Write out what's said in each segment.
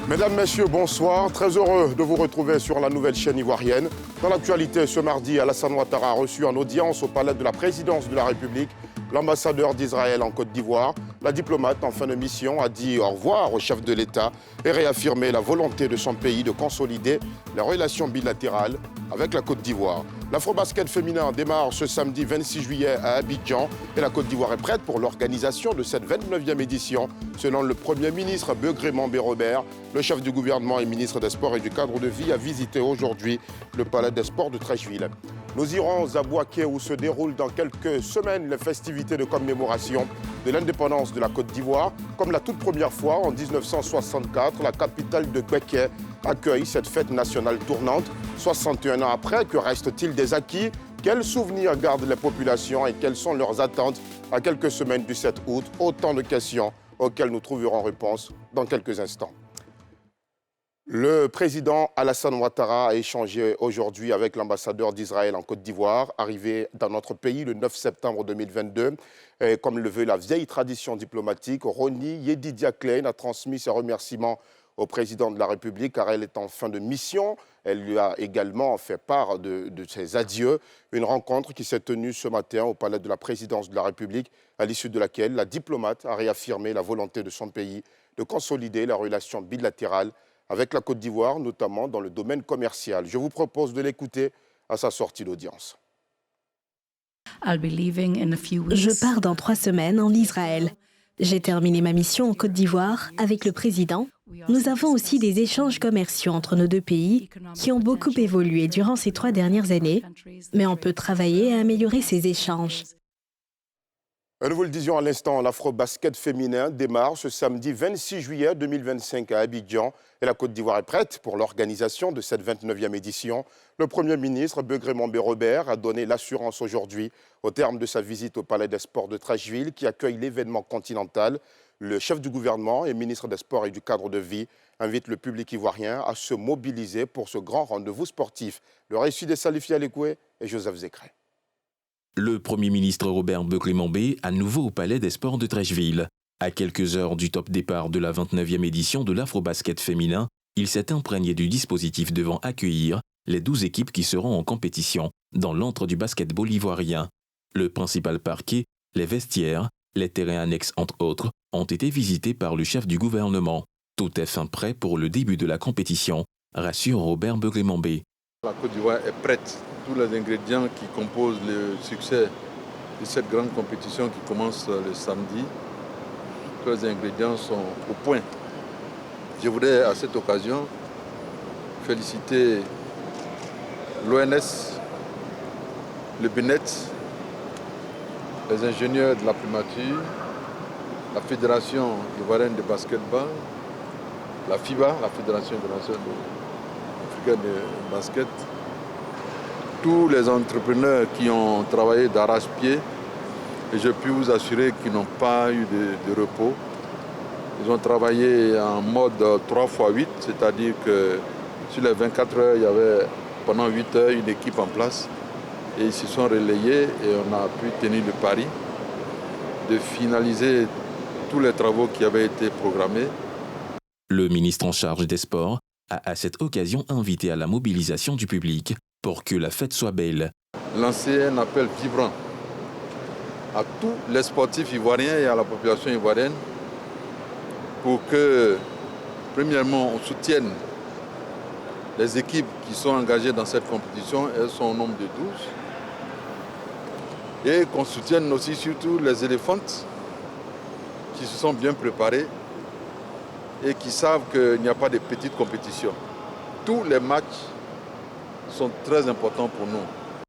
Mesdames, Messieurs, bonsoir. Très heureux de vous retrouver sur la nouvelle chaîne ivoirienne. Dans l'actualité, ce mardi, Alassane Ouattara a reçu en audience au palais de la présidence de la République l'ambassadeur d'Israël en Côte d'Ivoire. La diplomate en fin de mission a dit au revoir au chef de l'État et réaffirmé la volonté de son pays de consolider les relations bilatérales avec la Côte d'Ivoire. L'Afrobasket féminin démarre ce samedi 26 juillet à Abidjan et la Côte d'Ivoire est prête pour l'organisation de cette 29e édition. Selon le Premier ministre Begré Mambé-Robert, le chef du gouvernement et ministre des Sports et du cadre de vie a visité aujourd'hui le palais des sports de Treichville. Nous irons à Bouaké où se déroulent dans quelques semaines les festivités de commémoration de l'indépendance de la Côte d'Ivoire. Comme la toute première fois, en 1964, la capitale de Béké accueille cette fête nationale tournante. 61 ans après, que reste-t-il des acquis? Quels souvenirs gardent les populations et quelles sont leurs attentes à quelques semaines du 7 août? Autant de questions auxquelles nous trouverons réponse dans quelques instants. Le président Alassane Ouattara a échangé aujourd'hui avec l'ambassadeur d'Israël en Côte d'Ivoire, arrivé dans notre pays le 9 septembre 2022. Et comme le veut la vieille tradition diplomatique, Roni Yedidia Klein a transmis ses remerciements au président de la République car elle est en fin de mission. Elle lui a également fait part de ses adieux. Une rencontre qui s'est tenue ce matin au palais de la présidence de la République, à l'issue de laquelle la diplomate a réaffirmé la volonté de son pays de consolider la relation bilatérale avec la Côte d'Ivoire, notamment dans le domaine commercial. Je vous propose de l'écouter à sa sortie d'audience. Je pars dans 3 semaines en Israël. J'ai terminé ma mission en Côte d'Ivoire avec le président. Nous avons aussi des échanges commerciaux entre nos deux pays qui ont beaucoup évolué durant ces 3 dernières années, mais on peut travailler à améliorer ces échanges. Nous vous le disions à l'instant, l'Afrobasket féminin démarre ce samedi 26 juillet 2025 à Abidjan et la Côte d'Ivoire est prête pour l'organisation de cette 29e édition. Le Premier ministre Begré Mambé-Robert a donné l'assurance aujourd'hui au terme de sa visite au Palais des Sports de Treichville qui accueille l'événement continental. Le chef du gouvernement et ministre des Sports et du cadre de vie invite le public ivoirien à se mobiliser pour ce grand rendez-vous sportif. Le récit de Salifi Alekoué et Joseph Zécré. Le Premier ministre Robert Begré Mambé à nouveau au Palais des Sports de Treichville. À quelques heures du top départ de la 29e édition de l'Afrobasket féminin, il s'est imprégné du dispositif devant accueillir les 12 équipes qui seront en compétition dans l'antre du basketball ivoirien. Le principal parquet, les vestiaires, les terrains annexes entre autres, ont été visités par le chef du gouvernement. Tout est fin prêt pour le début de la compétition, rassure Robert Begré Mambé. La Côte d'Ivoire est prête. Tous les ingrédients qui composent le succès de cette grande compétition qui commence le samedi, tous les ingrédients sont au point. Je voudrais à cette occasion féliciter l'ONS, le BNET, les ingénieurs de la primature, la Fédération ivoirienne de basketball, la FIBA, la Fédération internationale africaine de basket, tous les entrepreneurs qui ont travaillé d'arrache-pied, et je puis vous assurer qu'ils n'ont pas eu de repos. Ils ont travaillé en mode 3x8, c'est-à-dire que sur les 24 heures, il y avait pendant 8 heures une équipe en place. Et ils se sont relayés et on a pu tenir le pari de finaliser tous les travaux qui avaient été programmés. Le ministre en charge des Sports a à cette occasion invité à la mobilisation du public pour que la fête soit belle. Lancer un appel vibrant à tous les sportifs ivoiriens et à la population ivoirienne pour que, premièrement, on soutienne les équipes qui sont engagées dans cette compétition. Elles sont au nombre de 12. Et qu'on soutienne aussi surtout les éléphantes qui se sont bien préparées et qui savent qu'il n'y a pas de petites compétitions. Tous les matchs sont très importants pour nous.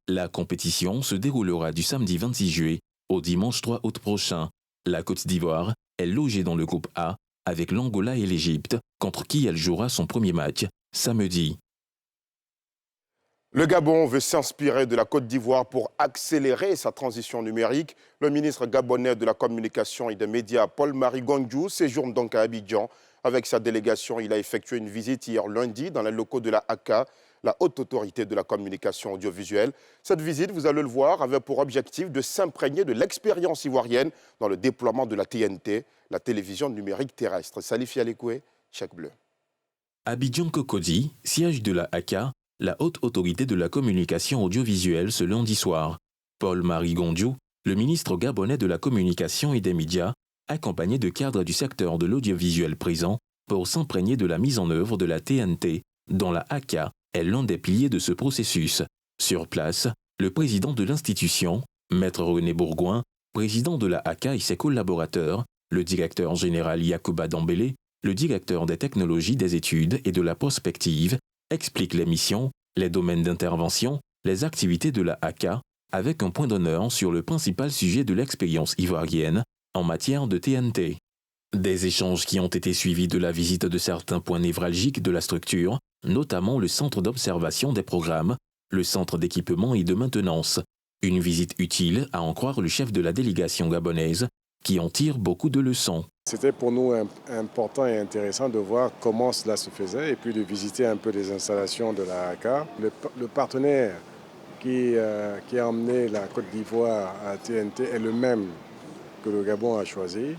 La compétition se déroulera du samedi 26 juillet au dimanche 3 août prochain. La Côte d'Ivoire est logée dans le groupe A avec l'Angola et l'Égypte, contre qui elle jouera son premier match samedi. Le Gabon veut s'inspirer de la Côte d'Ivoire pour accélérer sa transition numérique. Le ministre gabonais de la Communication et des Médias, Paul-Marie Gondjou, séjourne donc à Abidjan. Avec sa délégation, il a effectué une visite hier lundi dans les locaux de la ACA, la Haute Autorité de la Communication Audiovisuelle. Cette visite, vous allez le voir, avait pour objectif de s'imprégner de l'expérience ivoirienne dans le déploiement de la TNT, la télévision numérique terrestre. Salifi Alekoué, Chèque Bleu. Abidjan Cocody, siège de la ACA, la haute autorité de la communication audiovisuelle ce lundi soir. Paul-Marie Gondiou, le ministre gabonais de la communication et des médias, accompagné de cadres du secteur de l'audiovisuel présent pour s'imprégner de la mise en œuvre de la TNT, dont la ACA est l'un des piliers de ce processus. Sur place, le président de l'institution, Maître René Bourgoin, président de la ACA et ses collaborateurs, le directeur général Yacouba Dambélé, le directeur des technologies des études et de la prospective, expliquent les missions, les domaines d'intervention, les activités de la ACA, avec un point d'honneur sur le principal sujet de l'expérience ivoirienne en matière de TNT. Des échanges qui ont été suivis de la visite de certains points névralgiques de la structure, notamment le centre d'observation des programmes, le centre d'équipement et de maintenance. Une visite utile à en croire le chef de la délégation gabonaise, qui en tire beaucoup de leçons. C'était pour nous important et intéressant de voir comment cela se faisait et puis de visiter un peu les installations de la ACA. Le partenaire qui a emmené la Côte d'Ivoire à TNT est le même que le Gabon a choisi.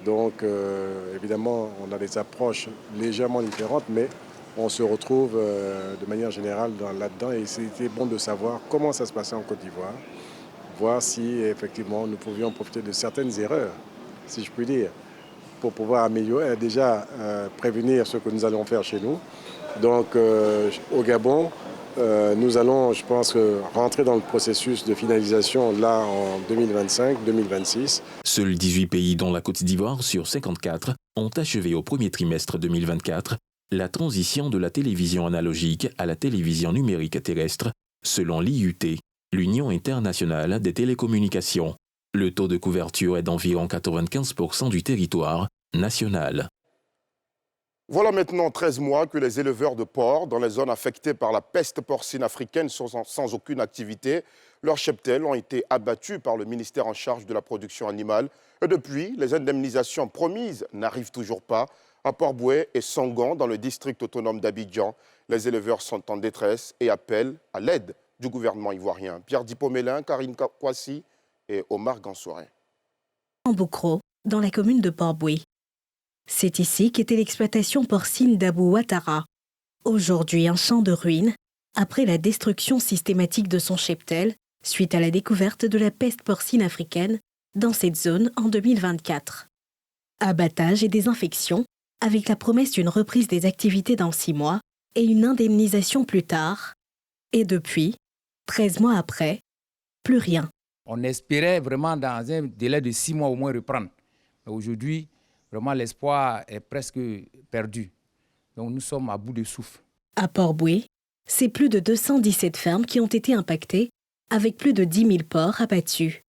Donc évidemment, on a des approches légèrement différentes, mais on se retrouve de manière générale là-dedans. Et c'était bon de savoir comment ça se passait en Côte d'Ivoire, voir si effectivement nous pouvions profiter de certaines erreurs, si je puis dire, pour pouvoir améliorer, déjà prévenir ce que nous allons faire chez nous. Donc au Gabon, nous allons, je pense, rentrer dans le processus de finalisation là en 2025-2026. Seuls 18 pays dont la Côte d'Ivoire sur 54 ont achevé au premier trimestre 2024 la transition de la télévision analogique à la télévision numérique terrestre, selon l'IUT, l'Union internationale des télécommunications. Le taux de couverture est d'environ 95% du territoire national. Voilà maintenant 13 mois que les éleveurs de porcs dans les zones affectées par la peste porcine africaine sont sans aucune activité. Leurs cheptels ont été abattus par le ministère en charge de la production animale. Et depuis, les indemnisations promises n'arrivent toujours pas. À Port-Bouët et Sangan, dans le district autonome d'Abidjan, les éleveurs sont en détresse et appellent à l'aide du gouvernement ivoirien. Pierre Dipomélin, Karine Kouassi et Omar Gansoret. En Boukro, dans la commune de Port-Bouët. C'est ici qu'était l'exploitation porcine d'Abou Ouattara. Aujourd'hui un champ de ruines, après la destruction systématique de son cheptel, suite à la découverte de la peste porcine africaine dans cette zone en 2024. Abattage et désinfection, avec la promesse d'une reprise des activités dans 6 mois et une indemnisation plus tard. Et depuis, 13 mois après, plus rien. On espérait vraiment dans un délai de 6 mois au moins reprendre. Mais aujourd'hui, vraiment l'espoir est presque perdu. Donc nous sommes à bout de souffle. À Port-Bouët, c'est plus de 217 fermes qui ont été impactées, avec plus de 10 000 porcs abattus.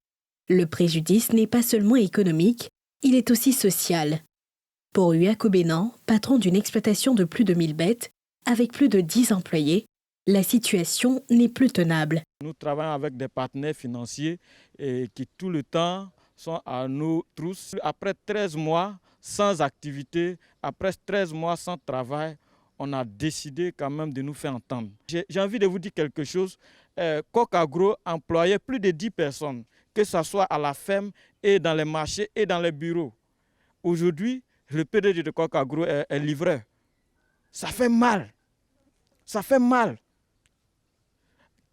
Le préjudice n'est pas seulement économique, il est aussi social. Pour Uako Bénan, patron d'une exploitation de plus de 1000 bêtes, avec plus de 10 employés, la situation n'est plus tenable. Nous travaillons avec des partenaires financiers qui tout le temps sont à nos trousses. Après 13 mois sans activité, après 13 mois sans travail, on a décidé quand même de nous faire entendre. J'ai envie de vous dire quelque chose. Coq Agro employait plus de 10 personnes, que ce soit à la ferme et dans les marchés et dans les bureaux. Aujourd'hui, le PDG de Coq Agro est livreur. Ça fait mal. Ça fait mal.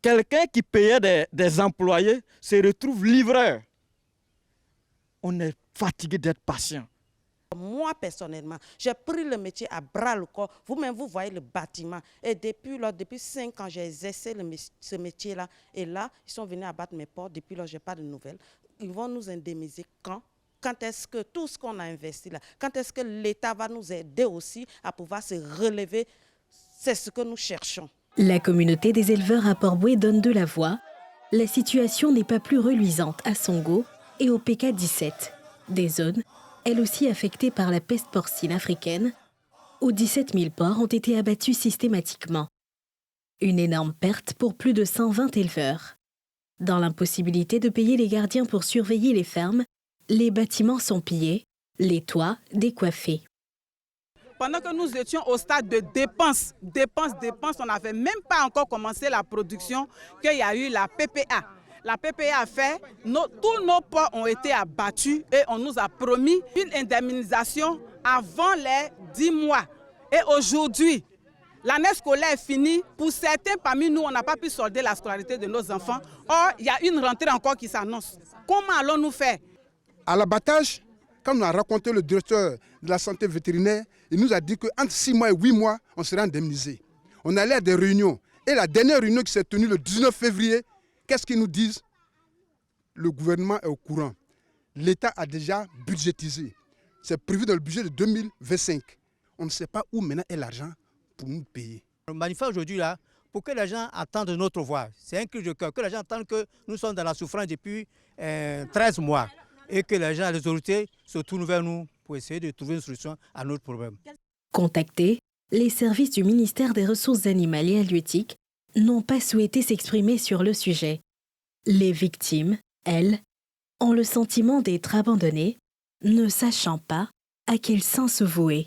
Quelqu'un qui payait des employés se retrouve livreur. On est fatigué d'être patient. Moi, personnellement, j'ai pris le métier à bras le corps. Vous-même, vous voyez le bâtiment. Et depuis 5 ans, j'ai exercé ce métier-là. Et là, ils sont venus abattre mes porcs. Depuis là, je n'ai pas de nouvelles. Ils vont nous indemniser quand? Quand est-ce que tout ce qu'on a investi là, quand est-ce que l'État va nous aider aussi à pouvoir se relever? C'est ce que nous cherchons. La communauté des éleveurs à Port-Bouët donne de la voix. La situation n'est pas plus reluisante à Songo et au PK17, des zones, elles aussi affectées par la peste porcine africaine, où 17 000 porcs ont été abattus systématiquement. Une énorme perte pour plus de 120 éleveurs. Dans l'impossibilité de payer les gardiens pour surveiller les fermes, les bâtiments sont pillés, les toits décoiffés. Pendant que nous étions au stade de dépenses, on n'avait même pas encore commencé la production, qu'il y a eu la PPA. La PPA a fait, tous nos porcs ont été abattus et on nous a promis une indemnisation avant les 10 mois. Et aujourd'hui, l'année scolaire est finie. Pour certains parmi nous, on n'a pas pu solder la scolarité de nos enfants. Or, il y a une rentrée encore qui s'annonce. Comment allons-nous faire? À l'abattage, quand on a rencontré le directeur de la santé vétérinaire, il nous a dit qu'entre 6 mois et 8 mois, on serait indemnisé. On allait à des réunions. Et la dernière réunion qui s'est tenue le 19 février, qu'est-ce qu'ils nous disent? Le gouvernement est au courant. L'État a déjà budgétisé. C'est prévu dans le budget de 2025. On ne sait pas où maintenant est l'argent pour nous payer. Le manifeste aujourd'hui, là, pour que les gens attendent notre voix. C'est un cri de cœur. Que les gens entendent que nous sommes dans la souffrance depuis 13 mois. Et que les gens, les autorités se tournent vers nous pour essayer de trouver une solution à notre problème. Contactés, les services du ministère des Ressources animales et halieutiques n'ont pas souhaité s'exprimer sur le sujet. Les victimes, elles, ont le sentiment d'être abandonnées, ne sachant pas à quel saint se vouer.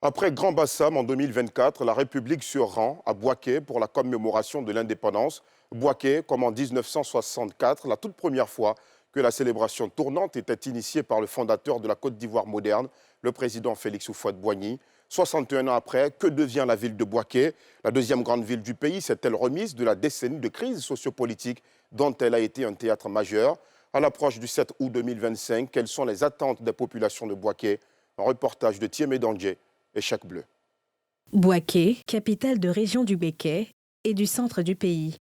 Après Grand Bassam en 2024, la République se rend à Bouaké pour la commémoration de l'indépendance. Bouaké, comme en 1964, la toute première fois que la célébration tournante était initiée par le fondateur de la Côte d'Ivoire moderne, le président Félix Houphouët-Boigny. 61 ans après, que devient la ville de Bouaké? La deuxième grande ville du pays s'est-elle remise de la décennie de crise sociopolitique dont elle a été un théâtre majeur? À l'approche du 7 août 2025, quelles sont les attentes des populations de Bouaké? Un reportage de Thiemé Dandje et Chèque Bleu. Bouaké, capitale de région du Békay et du centre du pays.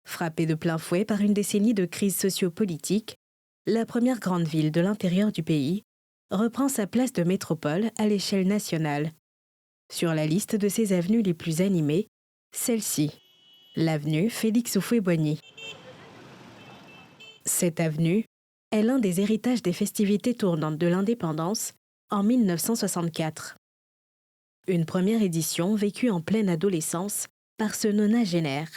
Frappée de plein fouet par une décennie de crise sociopolitique, la première grande ville de l'intérieur du pays reprend sa place de métropole à l'échelle nationale. Sur la liste de ses avenues les plus animées, celle-ci, l'avenue Félix Houphouët-Boigny. Cette avenue est l'un des héritages des festivités tournantes de l'indépendance en 1964. Une première édition vécue en pleine adolescence par ce nonagénaire.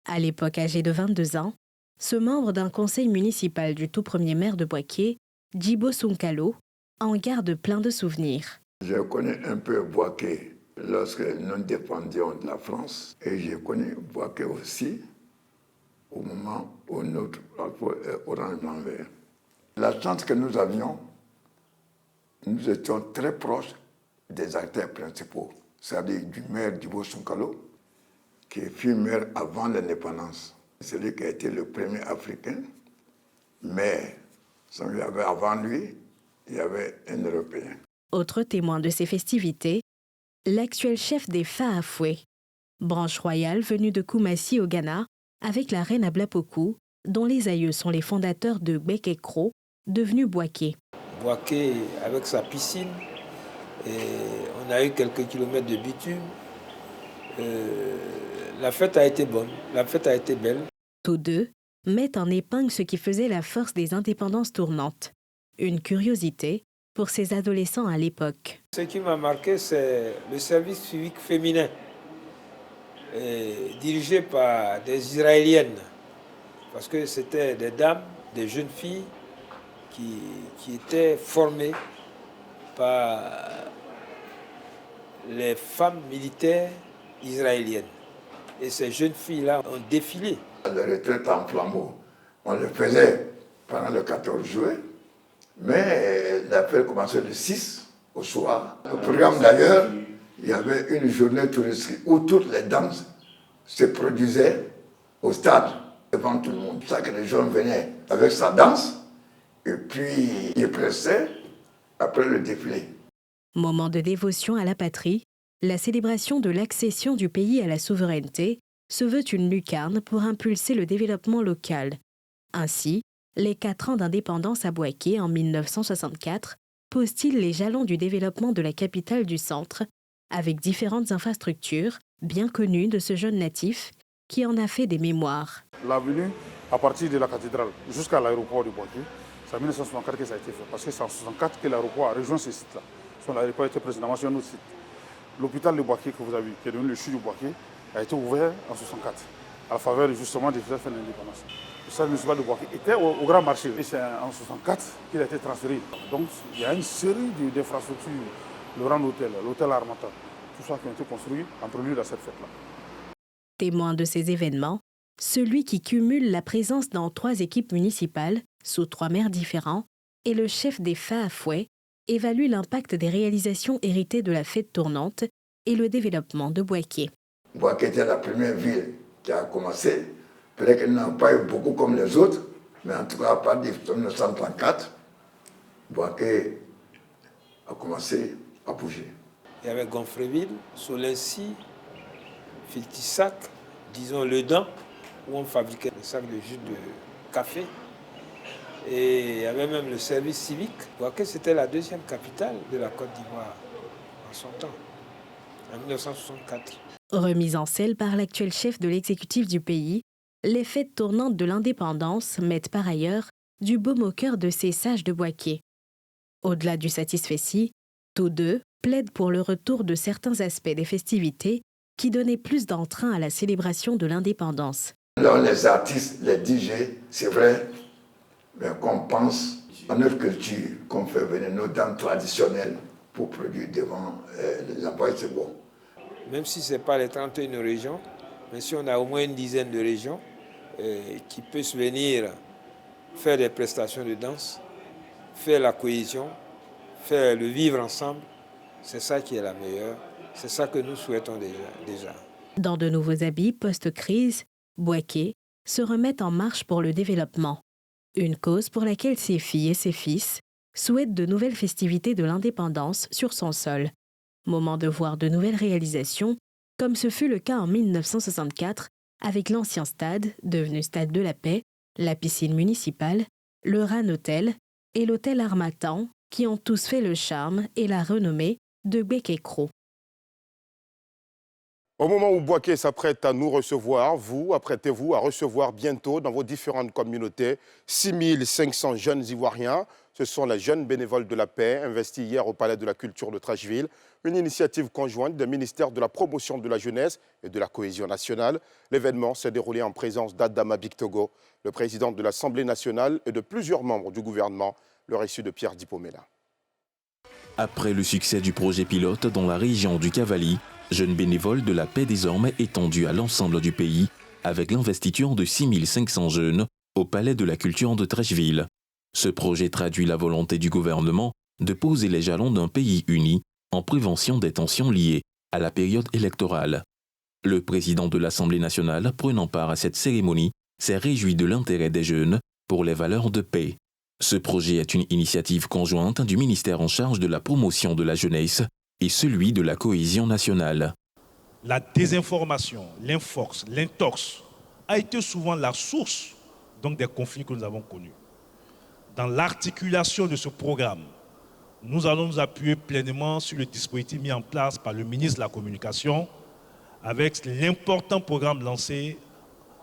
À l'époque âgé de 22 ans, ce membre d'un conseil municipal du tout premier maire de Bouaké, Djibo Sounkalo, en garde plein de souvenirs. Je connais un peu Bouaké lorsque nous dépendions de la France et je connais Bouaké aussi au moment où notre drapeau est orange blanc vert. La chance que nous avions, nous étions très proches des acteurs principaux, c'est-à-dire du maire Djibo Sounkalo, qui fut maire avant l'indépendance. C'est lui qui a été le premier Africain, mais avant lui, il y avait un Européen. Autre témoin de ces festivités, l'actuel chef des Faafoué, branche royale venue de Koumassi au Ghana, avec la reine Ablapoku, dont les aïeux sont les fondateurs de Békékro, devenu Bouaké. Bouaké, avec sa piscine, et on a eu quelques kilomètres de bitume. La fête a été bonne, la fête a été belle. Tous deux mettent en épingle ce qui faisait la force des indépendances tournantes. Une curiosité pour ces adolescents à l'époque. Ce qui m'a marqué, c'est le service civique féminin, dirigé par des Israéliennes, parce que c'était des dames, des jeunes filles qui étaient formées par les femmes militaires israéliennes. Et ces jeunes filles-là ont défilé. La retraite en flambeau, on le faisait pendant le 14 juillet, mais l'affaire commençait le 6 au soir. Le programme d'ailleurs, il y avait une journée touristique où toutes les danses se produisaient au stade, devant tout le monde. C'est ça que les gens venaient avec sa danse, et puis ils pressaient après le défilé. Moment de dévotion à la patrie, la célébration de l'accession du pays à la souveraineté se veut une lucarne pour impulser le développement local. Ainsi, les 4 ans d'indépendance à Bouaké en 1964 posent-ils les jalons du développement de la capitale du centre, avec différentes infrastructures bien connues de ce jeune natif qui en a fait des mémoires. L'avenue, à partir de la cathédrale jusqu'à l'aéroport de Bouaké, c'est en 1964 que ça a été fait, parce que c'est en 1964 que l'aéroport a rejoint ce site-là. L'aéroport était précédemment sur un autre site. L'hôpital de Bouaké que vous avez vu, qui est devenu le CHU de Bouaké, a été ouvert en 1964, à la faveur justement des fêtes de l'indépendance. Le stade municipal de Bouaké était au Grand Marché, et c'est en 1964 qu'il a été transféré. Donc il y a une série d'infrastructures, le Grand Hôtel, l'hôtel Harmattan, tout ça qui a été construit en prélude à cette fête-là. Témoin de ces événements, celui qui cumule la présence dans 3 équipes municipales, sous 3 maires différents, est le chef des Faafoué, évalue l'impact des réalisations héritées de la fête tournante et le développement de Bouaké. Bouaké était la première ville qui a commencé. Peut-être qu'elle n'a pas eu beaucoup comme les autres, mais en tout cas, à partir de 1934, Bouaké a commencé à bouger. Il y avait Gonfreville, Solency, Filtissac, disons Le Dent, où on fabriquait des sacs de jus de café. Et il y avait même le service civique. Bouaké, c'était la deuxième capitale de la Côte d'Ivoire en son temps, en 1964. Remise en selle par l'actuel chef de l'exécutif du pays, les fêtes tournantes de l'indépendance mettent par ailleurs du baume au cœur de ces sages de Bouaké. Au-delà du satisfecit, tous deux plaident pour le retour de certains aspects des festivités qui donnaient plus d'entrain à la célébration de l'indépendance. Là, les artistes, les DJ, c'est vrai, mais qu'on pense à notre culture, qu'on fait venir nos dames traditionnelles pour produire devant les employés, c'est bon. Même si ce n'est pas les 31 régions, mais si on a au moins une dizaine de régions qui peuvent venir faire des prestations de danse, faire la cohésion, faire le vivre ensemble, c'est ça qui est la meilleure. C'est ça que nous souhaitons déjà. Dans de nouveaux habits post-crise, Bouaké se remet en marche pour le développement. Une cause pour laquelle ses filles et ses fils souhaitent de nouvelles festivités de l'indépendance sur son sol. Moment de voir de nouvelles réalisations, comme ce fut le cas en 1964 avec l'ancien stade, devenu Stade de la Paix, la piscine municipale, le RAN Hotel et l'hôtel Harmattan, qui ont tous fait le charme et la renommée de Bouaké-Kro. Au moment où Bouaké s'apprête à nous recevoir, vous apprêtez-vous à recevoir bientôt dans vos différentes communautés 6500 jeunes Ivoiriens. Ce sont les jeunes bénévoles de la paix investis hier au Palais de la Culture de Trècheville, une initiative conjointe des ministères de la promotion de la jeunesse et de la cohésion nationale. L'événement s'est déroulé en présence d'Adama Bictogo, le président de l'Assemblée nationale et de plusieurs membres du gouvernement, le récit de Pierre Dipomela. Après le succès du projet pilote dans la région du Cavali, jeunes bénévoles de la paix désormais étendus à l'ensemble du pays, avec l'investiture de 6500 jeunes au Palais de la Culture de Trècheville. Ce projet traduit la volonté du gouvernement de poser les jalons d'un pays uni en prévention des tensions liées à la période électorale. Le président de l'Assemblée nationale, prenant part à cette cérémonie, s'est réjoui de l'intérêt des jeunes pour les valeurs de paix. Ce projet est une initiative conjointe du ministère en charge de la promotion de la jeunesse et celui de la cohésion nationale. La désinformation, l'inforce, l'intox a été souvent la source des conflits que nous avons connus. Dans l'articulation de ce programme, nous allons nous appuyer pleinement sur le dispositif mis en place par le ministre de la Communication avec l'important programme lancé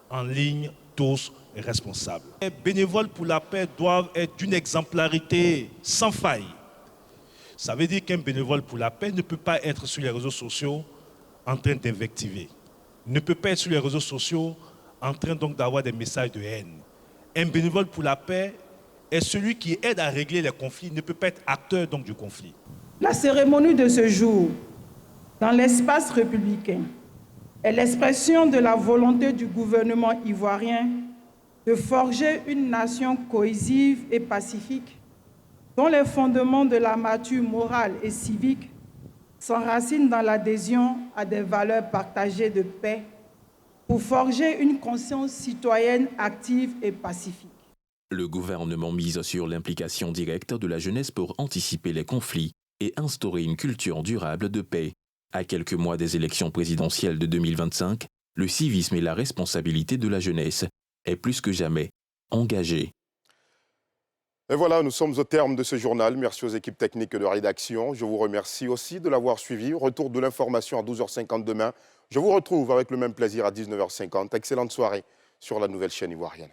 en ligne Tous responsables. Les bénévoles pour la paix doivent être d'une exemplarité sans faille. Ça veut dire qu'un bénévole pour la paix ne peut pas être sur les réseaux sociaux en train d'invectiver. Ne peut pas être sur les réseaux sociaux en train d'avoir des messages de haine. Un bénévole pour la paix est celui qui aide à régler les conflits, ne peut pas être acteur du conflit. La cérémonie de ce jour, dans l'espace républicain, est l'expression de la volonté du gouvernement ivoirien de forger une nation cohésive et pacifique dont les fondements de la nature morale et civique s'enracinent dans l'adhésion à des valeurs partagées de paix pour forger une conscience citoyenne active et pacifique. Le gouvernement mise sur l'implication directe de la jeunesse pour anticiper les conflits et instaurer une culture durable de paix. À quelques mois des élections présidentielles de 2025, le civisme et la responsabilité de la jeunesse est plus que jamais engagé. Et voilà, nous sommes au terme de ce journal. Merci aux équipes techniques de rédaction. Je vous remercie aussi de l'avoir suivi. Retour de l'information à 12h50 demain. Je vous retrouve avec le même plaisir à 19h50. Excellente soirée sur la nouvelle chaîne ivoirienne.